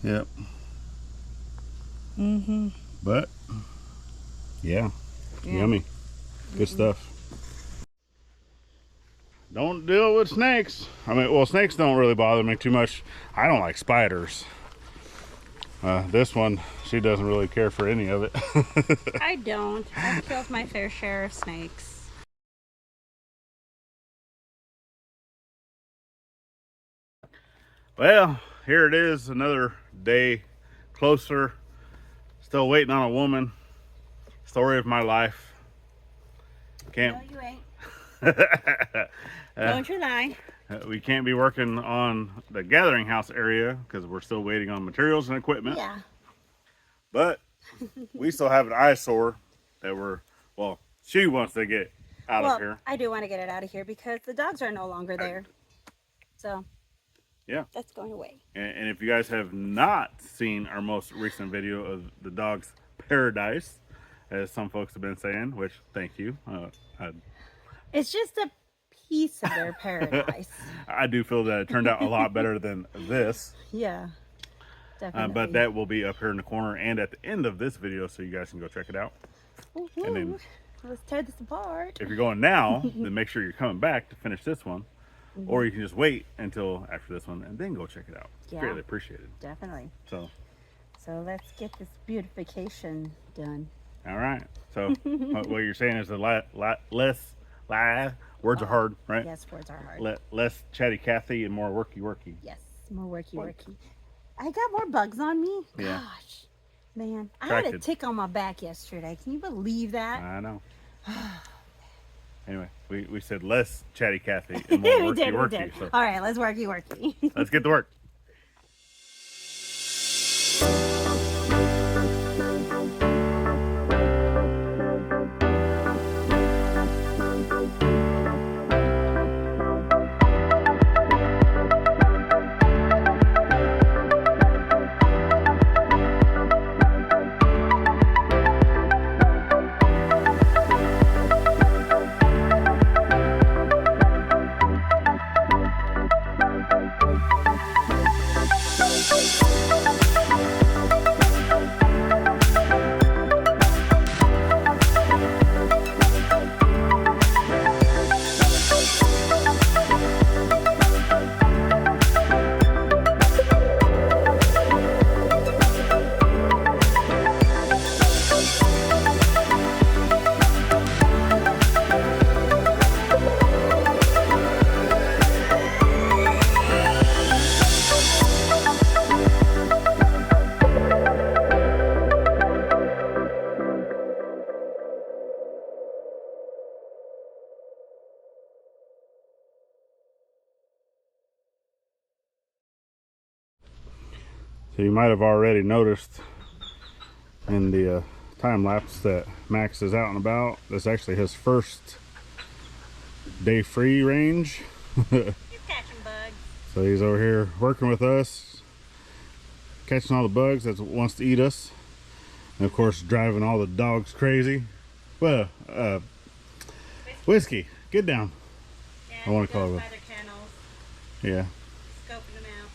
Yep. But yeah, yummy. Good stuff. Don't deal with snakes. I mean, well, snakes don't really bother me too much. I don't like spiders. This one, she doesn't really care for any of it. I don't. I've killed my fair share of snakes. Well, here it is, another day closer. Still waiting on a woman. Story of my life. Can't. No, you ain't. Don't you lie. We can't be working on the gathering house area because we're still waiting on materials and equipment. Yeah. But we still have an eyesore that well, she wants to get out of here. I do want to get it out of here because the dogs are no longer there. So yeah, that's going away. And if you guys have not seen our most recent video of the dog's paradise, as some folks have been saying, which thank you. It's just a piece of their paradise. I do feel that it turned out a lot better than this. Yeah, definitely. But that will be up here in the corner and at the end of this video, so you guys can go check it out. And then let's tear this apart. If you're going now, then make sure you're coming back to finish this one. Or you can just wait until after this one and then go check it out. Yeah, greatly appreciated. Definitely. So let's get this beautification done. All right. So what you're saying is less words are hard, right? Yes, words are hard. Less chatty Cathy and more worky. Yes, more worky. I got more bugs on me. Yeah. Gosh, man, I had a tick on my back yesterday. Can you believe that? I know. Anyway, we said less chatty Cathy and more worky. We did. So. All right, let's worky. Let's get to work. So you might have already noticed in the time lapse that Max is out and about. That's actually his first day free range. He's catching bugs. So he's over here working with us, catching all the bugs that wants to eat us, and of course driving all the dogs crazy. Well, Whiskey, get down. Yeah, I want to call it. Yeah. Scoping them out.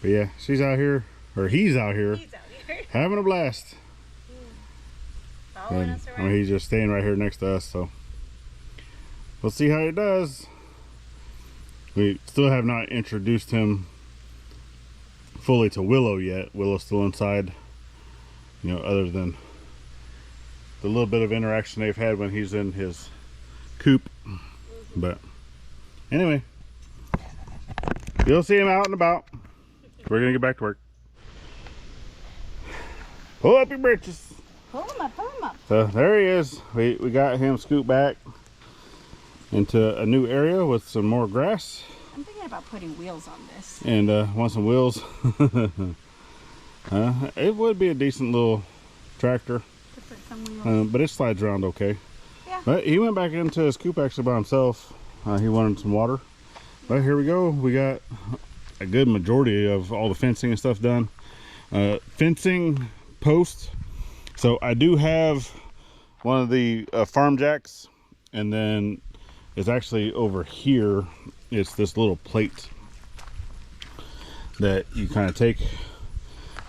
But yeah, she's out here, or he's out here, having a blast. Following us around. He's just staying right here next to us, so we'll see how he does. We still have not introduced him fully to Willow yet. Willow's still inside, you know, other than the little bit of interaction they've had when he's in his coop. But anyway, you'll see him out and about. We're gonna get back to work. Pull up your britches. Pull him up. So there he is. We got him scooped back into a new area with some more grass. I'm thinking about putting wheels on this. And want some wheels. It would be a decent little tractor. To put some wheels. But it slides around okay. Yeah. But he went back into his coop actually by himself. He wanted some water. But here we go. We got a good majority of all the fencing and stuff done. Fencing posts. So I do have one of the farm jacks, and then it's actually over here. It's this little plate that you kind of take,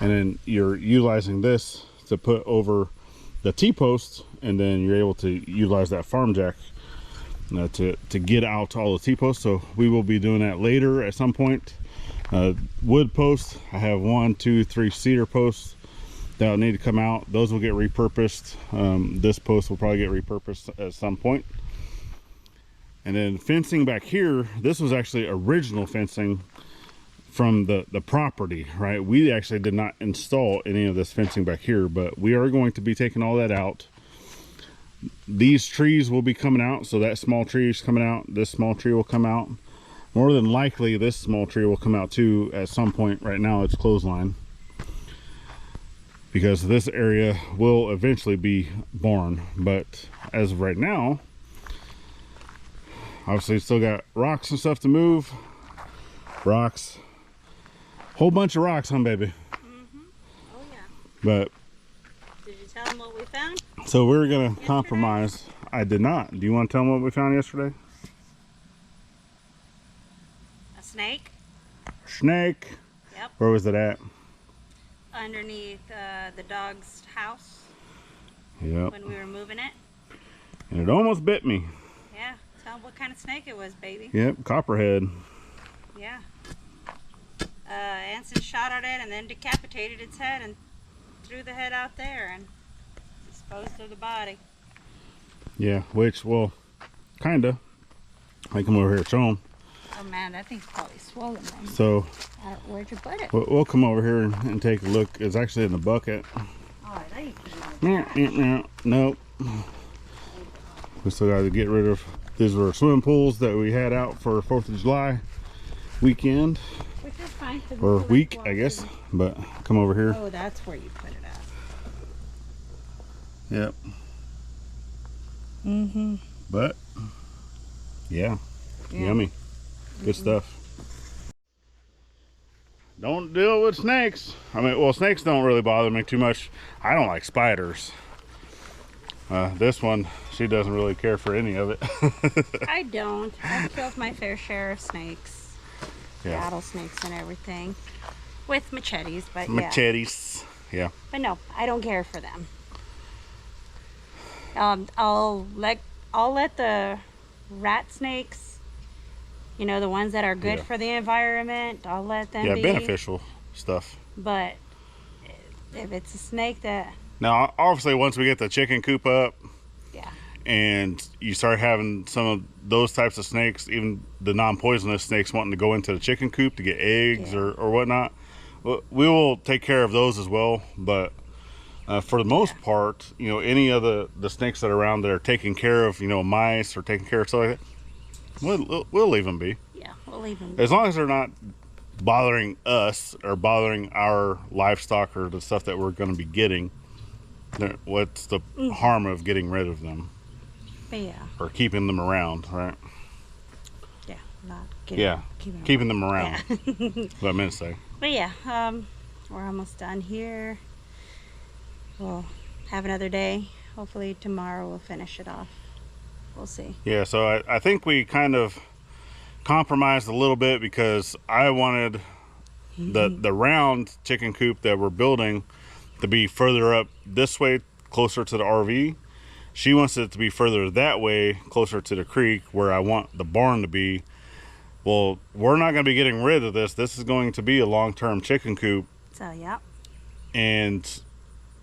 and then you're utilizing this to put over the T-post, and then you're able to utilize that farm jack to get out all the T-posts. So we will be doing that later at some point. Wood posts, I have 1, 2, 3 cedar posts that'll need to come out. Those will get repurposed. This post will probably get repurposed at some point. And then fencing back here, this was actually original fencing from the property, right? We actually did not install any of this fencing back here, but we are going to be taking all that out. These trees will be coming out, so that small tree is coming out. This small tree will come out. More than likely, this small tree will come out too at some point. Right now, it's clothesline, because this area will eventually be barn. But as of right now, obviously still got rocks and stuff to move. Rocks, whole bunch of rocks, huh, baby? Oh yeah. But did you tell them what we found? So we're gonna compromise. I did not. Do you want to tell them what we found yesterday? A snake. Snake. Yep. Where was it at? Underneath the dog's house. Yep. When we were moving it. And it almost bit me. Yeah. Tell them what kind of snake it was, baby. Yep. Copperhead. Yeah. Anson shot at it and then decapitated its head and threw the head out there and disposed of the body. Yeah, which, well, kinda. I come over here and show them. Oh man, that thing's probably swollen then. So, where'd you put it? we'll come over here and take a look. It's actually in the bucket. Oh, I thought you put it in the Nope. We still got to get rid of, these were swim pools that we had out for 4th of July weekend. Which is fine. Or week, I guess. But come over here. Oh, that's where you put it at. Yep. Mm-hmm. But, yeah. Yummy. Good stuff. Don't deal with snakes. I mean, well, snakes don't really bother me too much. I don't like spiders. This one, she doesn't really care for any of it. I don't. I've killed my fair share of snakes. Yeah. Rattlesnakes and everything. With machetes, but yeah. Machetes. Yeah. But no, I don't care for them. I'll let the rat snakes, you know, the ones that are good for the environment, I'll let them be. Beneficial stuff. But if it's a snake that... Now, obviously, once we get the chicken coop up, yeah, and you start having some of those types of snakes, even the non-poisonous snakes wanting to go into the chicken coop to get eggs or whatnot, we will take care of those as well. But for the most part, you know, any of the snakes that are around that are taking care of, you know, mice or taking care of stuff like that, we'll leave them be. Yeah, we'll leave them be. As long as they're not bothering us or bothering our livestock or the stuff that we're going to be getting. What's the harm of getting rid of them? But yeah. Or keeping them around, right? Yeah, not getting, keeping them around. Yeah. That's what I meant to say. But yeah, we're almost done here. We'll have another day. Hopefully tomorrow we'll finish it off. We'll see. Yeah, so I think we kind of compromised a little bit because I wanted the round chicken coop that we're building to be further up this way, closer to the RV. She wants it to be further that way, closer to the creek, where I want the barn to be. Well, we're not going to be getting rid of this. This is going to be a long-term chicken coop. So, yeah. And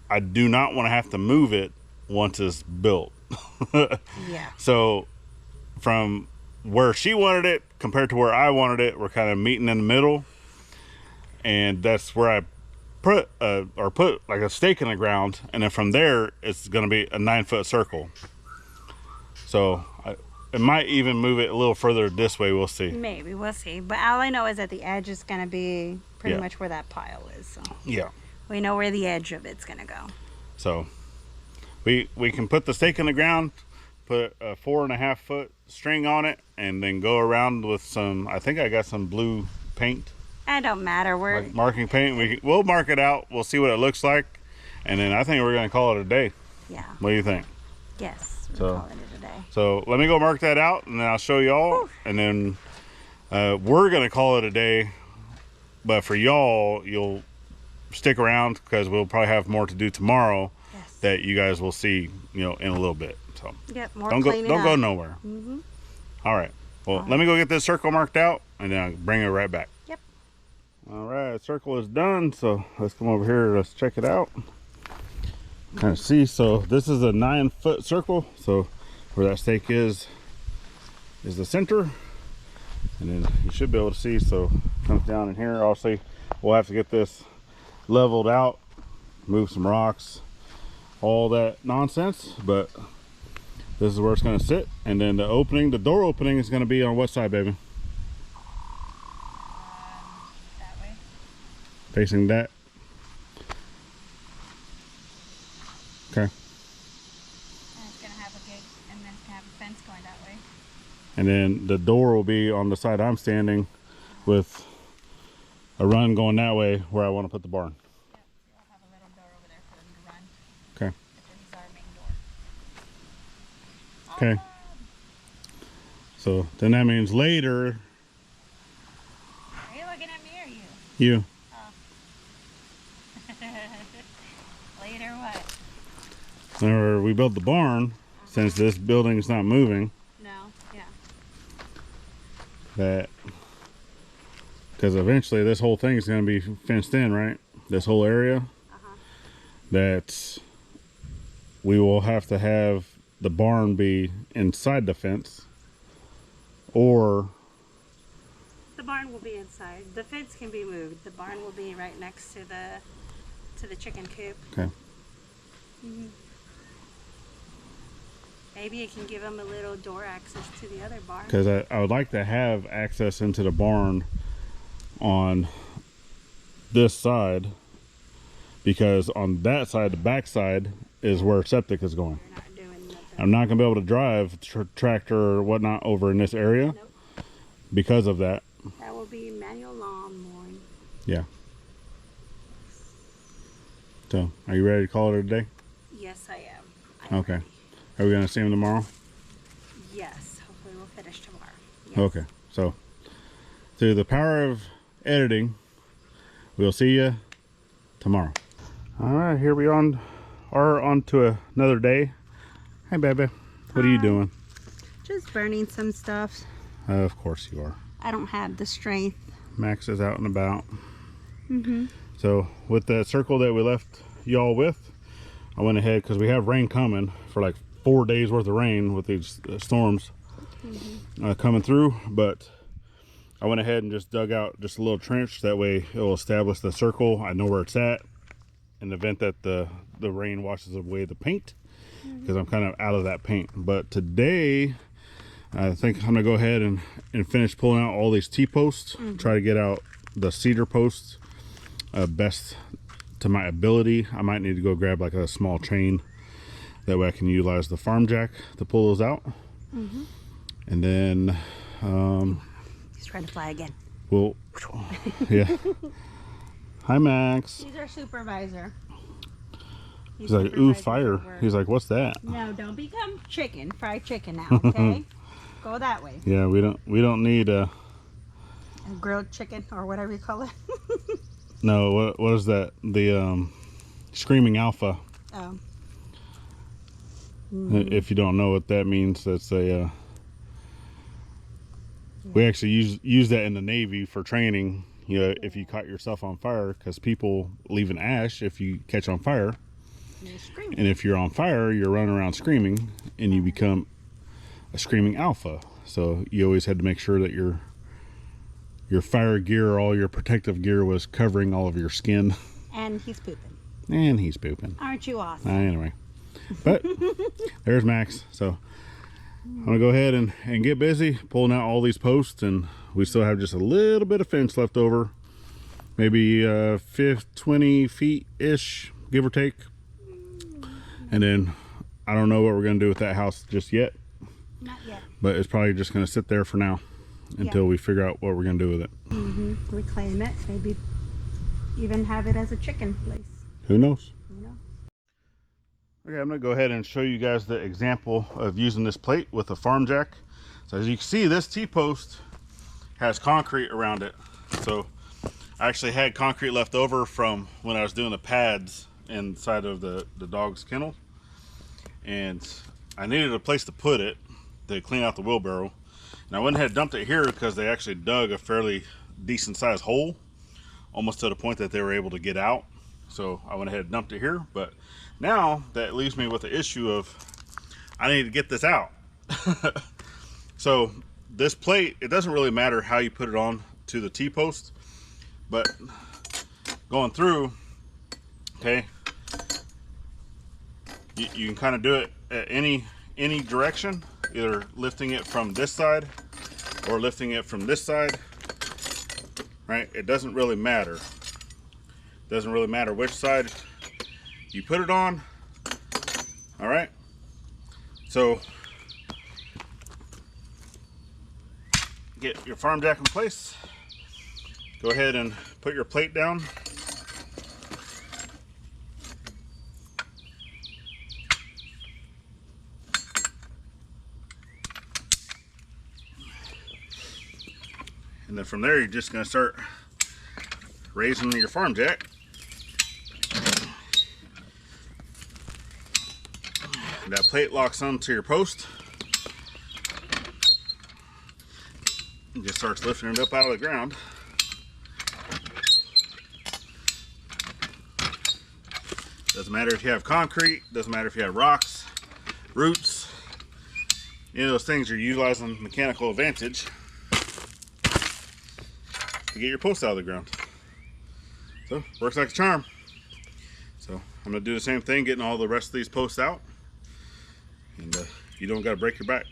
I do not want to have to move it once it's built. Yeah. So, from where she wanted it compared to where I wanted it, we're kind of meeting in the middle. And that's where I put like a stake in the ground, and then from there it's going to be a 9-foot circle. So it might even move it a little further this way. We'll see. Maybe, we'll see. But all I know is that the edge is going to be pretty much where that pile is. So yeah, we know where the edge of it's going to go. So we can put the stake in the ground, put a 4.5-foot string on it, and then go around with some, I think I got some blue paint. It don't matter. We're like marking paint. We'll mark it out. We'll see what it looks like, and then I think we're gonna call it a day. Yeah. What do you think? Yes. We're calling it a day. So let me go mark that out, and then I'll show y'all, and then we're gonna call it a day but for y'all, you'll stick around because we'll probably have more to do tomorrow. Yes. That you guys will see, you know, in a little bit. So yep, more don't cleaning go up. nowhere. Mm-hmm. All right. Well, let me go get this circle marked out, and then I'll bring it right back. Yep. All right, circle is done. So let's come over here. Let's check it out. Kind of see. So this is a 9-foot circle. So where that stake is the center, and then you should be able to see. So it comes down in here. Obviously, we'll have to get this leveled out, move some rocks, all that nonsense, but this is where it's going to sit. And then the door opening is going to be on what side, baby? That way. Facing that. Okay. And it's going to have a gate, and then it's going to have a fence going that way. And then the door will be on the side I'm standing, with a run going that way where I want to put the barn. Yep, so you'll have a little door over there for them to run. Okay. But this is our main door. Okay. So then that means later. Are you looking at me or you? You. Oh. Later what? Whenever we build the barn, since this building is not moving, No, yeah. that because eventually this whole thing is going to be fenced in, right? This whole area. That we will have to have the barn be inside the fence, or The barn will be inside. The fence can be moved. The barn will be right next to the chicken coop. okay. Maybe you can give them a little door access to the other barn. Because I would like to have access into the barn on this side, because on that side, the back side, is where septic is going. You're not doing nothing. I'm not going to be able to drive tractor or whatnot over in this area. Nope. Because of that. That will be manual lawn mowing. Yeah. So, are you ready to call it a day? Yes, I am. I'm Okay. ready. Are we going to see him tomorrow? Yes. Hopefully we'll finish tomorrow. Yes. Okay. So, through the power of editing, we'll see you tomorrow. All right, here we are on to another day. Hey, baby. What are you doing? Just burning some stuff. Of course you are. I don't have the strength. Max is out and about. So with that circle that we left y'all with, I went ahead, because we have rain coming for like 4 days worth of rain with these storms coming through, but I went ahead and just dug out just a little trench. That way it will establish the circle. I know where it's at in the event that the rain washes away the paint, because I'm kind of out of that paint. But today I think I'm gonna go ahead and finish pulling out all these T-posts, try to get out the cedar posts best to my ability. I might need to go grab like a small chain, that way I can utilize the farm jack to pull those out. And then He's trying to fly again. we'll yeah. Hi, Max. He's our supervisor. He's like, ooh, fire. He's like, what's that? No, don't become chicken. Fried chicken now, okay? Go that way. Yeah, we don't need A grilled chicken or whatever you call it. no, what is that? The screaming alpha. Oh. If you don't know what that means, that's a we actually use that in the Navy for training. You know, if you caught yourself on fire, because people leave an ash if you catch on fire, You're screaming. and if you're on fire, you're running around screaming, and you become a screaming alpha. So you always had to make sure that your fire gear, all your protective gear, was covering all of your skin. And he's pooping. And he's pooping. Aren't you awesome? Anyway, but there's Max. So I'm gonna go ahead and get busy pulling out all these posts, and we still have just a little bit of fence left over, maybe 20 feet ish, give or take. And then I don't know what we're gonna do with that house just yet, Not yet. but it's probably just gonna sit there for now until we figure out what we're gonna do with it. Reclaim it. Maybe even have it as a chicken place. Who knows? You know? Okay, I'm gonna go ahead and show you guys the example of using this plate with a farm jack. So as you can see, this T-post has concrete around it. So I actually had concrete left over from when I was doing the pads inside of the dog's kennel, and I needed a place to put it to clean out the wheelbarrow. And I went ahead and dumped it here because they actually dug a fairly decent sized hole, almost to the point that they were able to get out. So I went ahead and dumped it here. But now that leaves me with the issue of I need to get this out. So this plate, it doesn't really matter how you put it on to the T-post, but going through, okay, you can kind of do it at any direction, either lifting it from this side or lifting it from this side, right? It doesn't really matter. It doesn't really matter which side you put it on. All right, so get your farm jack in place. Go ahead and put your plate down. And then from there, you're just going to start raising your farm jack. And that plate locks onto your post. And just starts lifting it up out of the ground. Doesn't matter if you have concrete, doesn't matter if you have rocks, roots, any of those things, you're utilizing mechanical advantage to get your post out of the ground. So, works like a charm. So, I'm going to do the same thing, getting all the rest of these posts out. And you don't got to break your back.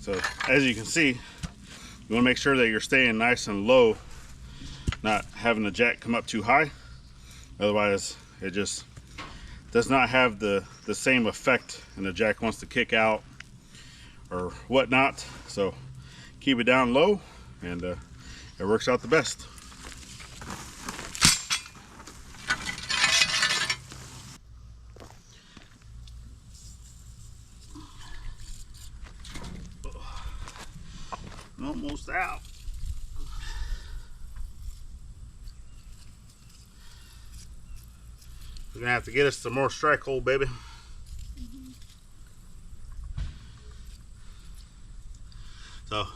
So as you can see, you want to make sure that you're staying nice and low, not having the jack come up too high. Otherwise, it just does not have the same effect, and the jack wants to kick out or whatnot. So keep it down low, and it works out the best. Almost out. We're gonna have to get us some more strike hold, baby. So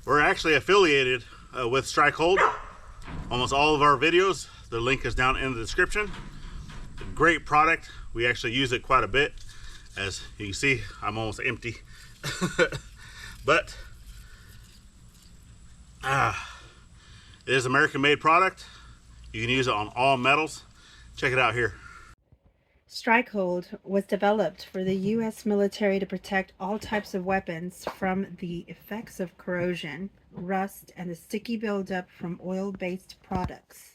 we're actually affiliated with Strike Hold. Almost all of our videos, the link is down in the description. Great product. We actually use it quite a bit. As you can see, I'm almost empty. But it is American made product. You can use it on all metals. Check it out here. Strikehold was developed for the U.S. military to protect all types of weapons from the effects of corrosion, rust, and the sticky buildup from oil-based products.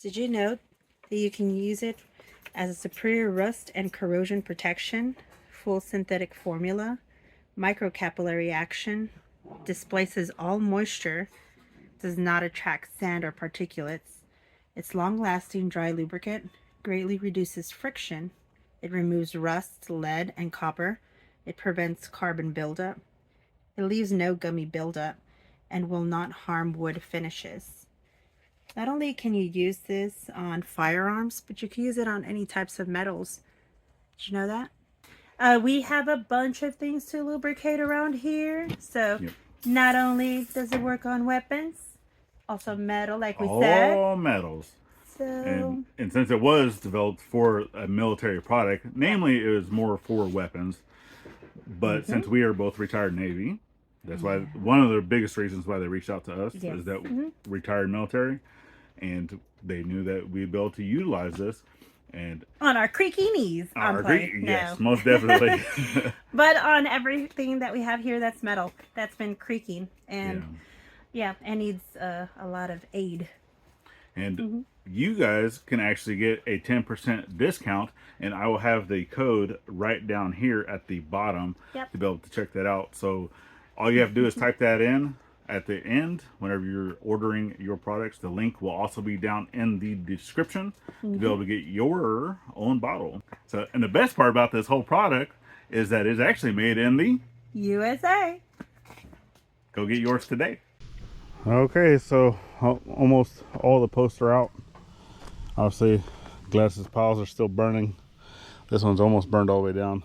Did you know that you can use it as a superior rust and corrosion protection, full synthetic formula, microcapillary action, displaces all moisture, does not attract sand or particulates. It's long-lasting dry lubricant, greatly reduces friction. It removes rust, lead, and copper. It prevents carbon buildup. It leaves no gummy buildup and will not harm wood finishes. Not only can you use this on firearms, but you can use it on any types of metals. Did you know that? We have a bunch of things to lubricate around here. So Yep. not only does it work on weapons, also metal, like we said. All metals. So And since it was developed for a military product, namely it was more for weapons, but since we are both retired Navy, that's why one of the biggest reasons why they reached out to us is that retired military, and they knew that we'd be able to utilize this. And on our creaky knees. Yes, most definitely. But on everything that we have here that's metal, that's been creaking. And yeah, and needs a lot of aid. And you guys can actually get a 10% discount, and I will have the code right down here at the bottom to be able to check that out. So all you have to do is type that in at the end whenever you're ordering your products. The link will also be down in the description to be able to get your own bottle. So, and the best part about this whole product is that it's actually made in the USA. Go get yours today. Okay, so almost all the posts are out. Obviously, Glass's piles are still burning. This one's almost burned all the way down.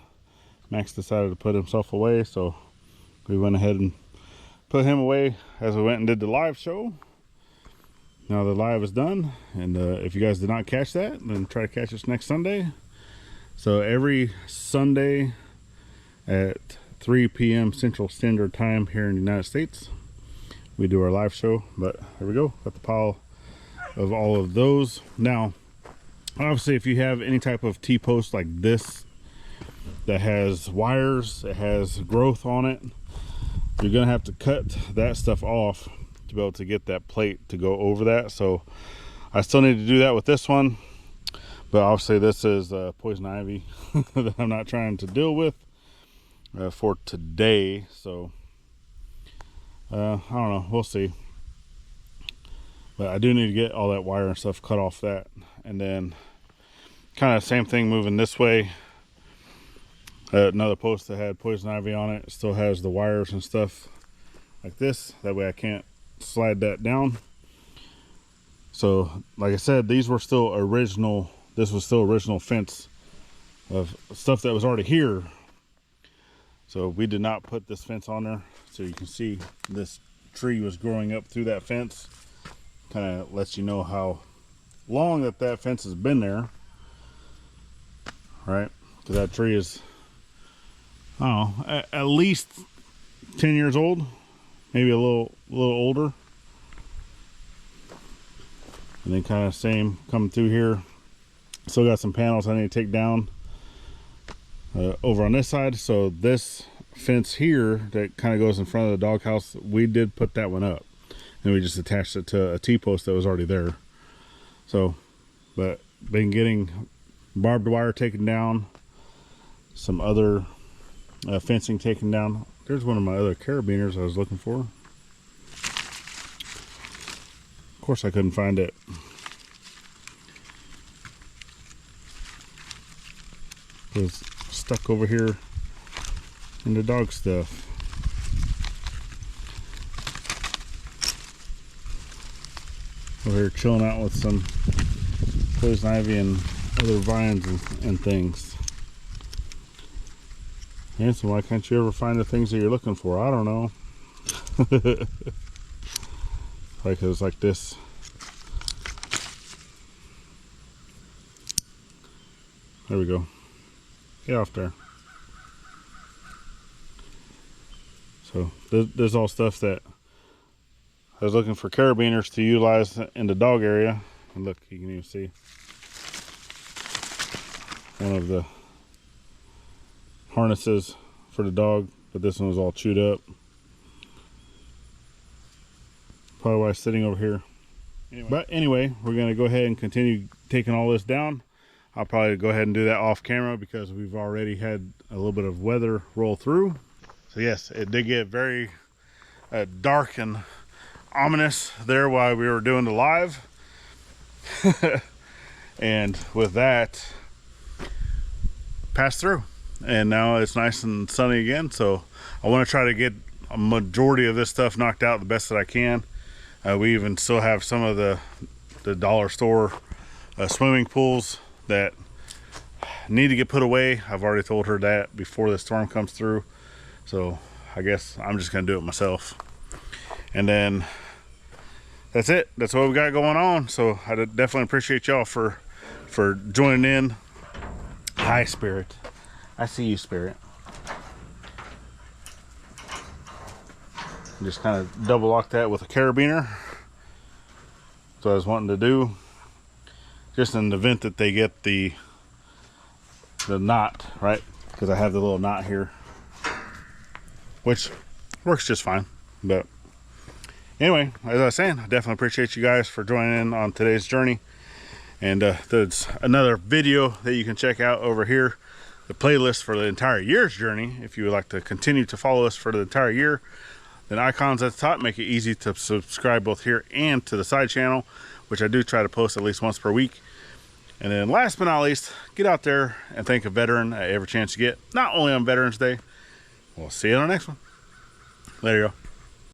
Max decided to put himself away, so we went ahead and put him away as we went and did the live show. Now the live is done, and if you guys did not catch that, then try to catch us next Sunday. So every Sunday at 3 p.m. Central Standard Time here in the United States, we do our live show. But there we go, got the pile of all of those. Now obviously if you have any type of T-post like this that has wires, it has growth on it, you're gonna have to cut that stuff off to be able to get that plate to go over that. So I still need to do that with this one, but obviously this is poison ivy that I'm not trying to deal with for today. So I don't know, we'll see. But I do need to get all that wire and stuff cut off that, and then kind of same thing moving this way. Another post that had poison ivy on it still has the wires and stuff like this, that way I can't slide that down. So like I said, these were still original, this was still original fence of stuff that was already here. So we did not put this fence on there. So you can see this tree was growing up through that fence. Kind of lets you know how long that fence has been there, right? Because that tree is, I don't know, at least 10 years old, maybe a little older. And then kind of same coming through here. Still got some panels I need to take down over on this side. So this fence here that kind of goes in front of the doghouse, we did put that one up, and we just attached it to a T-post that was already there. So, but been getting barbed wire taken down, some other fencing taken down. There's one of my other carabiners I was looking for. Of course I couldn't find it. It was stuck over here in the dog stuff. Over here chilling out with some poison ivy and other vines and things. Anson, why can't you ever find the things that you're looking for? I don't know. Like it was like this. There we go. Get off there. So there's all stuff that I was looking for carabiners to utilize in the dog area. And look, you can even see one of the harnesses for the dog, but this one was all chewed up. Probably why it's sitting over here. But anyway, we're gonna go ahead and continue taking all this down. I'll probably go ahead and do that off camera because we've already had a little bit of weather roll through. So yes, it did get very dark and ominous there while we were doing the live. And with that, passed through. And now it's nice and sunny again. So I want to try to get a majority of this stuff knocked out the best that I can. We even still have some of the dollar store swimming pools that need to get put away. I've already told her that before the storm comes through, so I guess I'm just gonna do it myself. And then that's it. That's what we got going on. So I definitely appreciate y'all for joining in. Hi, Spirit. I see you, Spirit. Just kind of double lock that with a carabiner. That's what I was wanting to do, just in the event that they get the knot, right? Because I have the little knot here, which works just fine. But anyway, as I was saying, I definitely appreciate you guys for joining in on today's journey. And there's another video that you can check out over here, the playlist for the entire year's journey. If you would like to continue to follow us for the entire year, then icons at the top make it easy to subscribe both here and to the side channel, which I do try to post at least once per week. And then last but not least, get out there and thank a veteran every chance you get, not only on Veterans Day. We'll see you on the next one. Later, y'all.